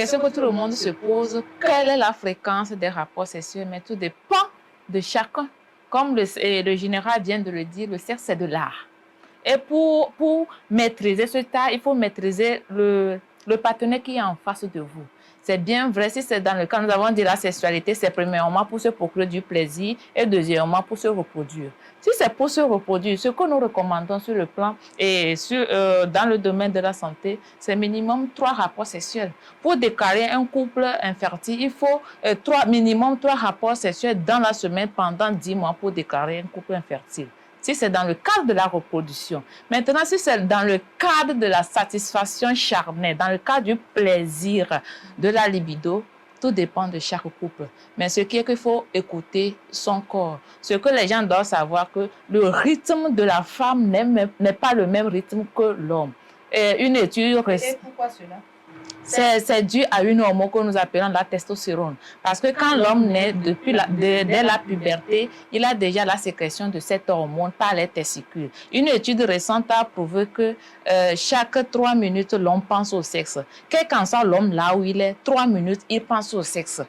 question que tout le monde se pose, quelle est la fréquence des rapports sexuels? Mais tout dépend de chacun. Comme le général vient de le dire, le sexe, c'est de l'art. Et pour maîtriser ce art, il faut maîtriser le partenaire qui est en face de vous. C'est bien vrai, si c'est dans le cas, nous avons dit la sexualité, c'est premièrement pour se procurer du plaisir et deuxièmement pour se reproduire. Si c'est pour se reproduire, ce que nous recommandons sur le plan et dans le domaine de la santé, c'est minimum 3 rapports sexuels. Pour déclarer un couple infertile, il faut minimum 3 rapports sexuels dans la semaine pendant 10 mois pour déclarer un couple infertile. Si c'est dans le cadre de la reproduction. Maintenant, si c'est dans le cadre de la satisfaction charnelle, dans le cadre du plaisir, de la libido, tout dépend de chaque couple. Mais ce qui est qu'il faut écouter son corps. Ce que les gens doivent savoir, que le rythme de la femme n'est pas le même rythme que l'homme. Une étude... Et pourquoi cela? C'est dû à une hormone que nous appelons la testostérone. Parce que quand l'homme naît, dès la puberté, il a déjà la sécrétion de cette hormone par les testicules. Une étude récente a prouvé que chaque 3 minutes, l'homme pense au sexe. Quel qu'en soit l'homme là où il est, 3 minutes, il pense au sexe.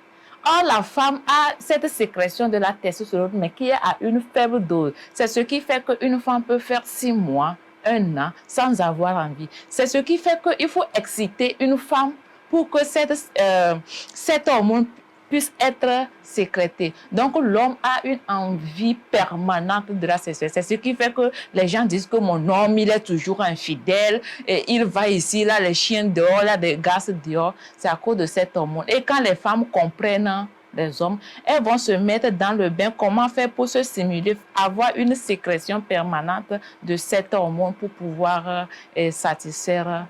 Or, la femme a cette sécrétion de la testostérone, mais qui est à une faible dose. C'est ce qui fait qu'une femme peut faire 6 mois, 1 an sans avoir envie. C'est ce qui fait qu'il faut exciter une femme pour que cette hormone puisse être sécrétée. Donc, l'homme a une envie permanente de la sexualité. C'est ce qui fait que les gens disent que mon homme, il est toujours infidèle, et il va ici, là, les chiens dehors, là, des gaz dehors. C'est à cause de cette hormone. Et quand les femmes comprennent les hommes, elles vont se mettre dans le bain. Comment faire pour se stimuler, avoir une sécrétion permanente de cette hormone pour pouvoir satisfaire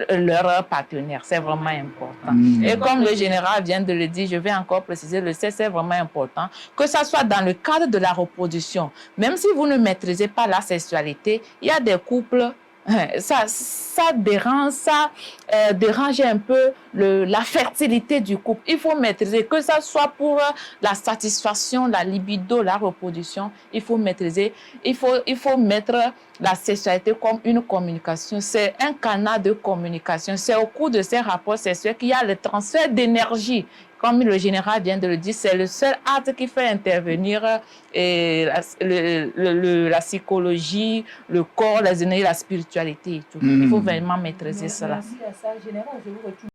leur partenaire. C'est vraiment important. Et comme le général vient de le dire, je vais encore préciser, le sexe est vraiment important, que ça soit dans le cadre de la reproduction. Même si vous ne maîtrisez pas la sexualité, il y a des couples, ça dérange un peu la fertilité du couple. Il faut maîtriser, que ça soit pour la satisfaction, la libido, la reproduction, il faut maîtriser. Il faut mettre la sexualité comme une communication. C'est un canal de communication. C'est au cours de ces rapports sexuels qu'il y a le transfert d'énergie. Comme le général vient de le dire, c'est le seul acte qui fait intervenir la psychologie, le corps, les énergies, la spiritualité et tout. Il faut vraiment maîtriser cela. Merci à ça, général, je vous retrouve.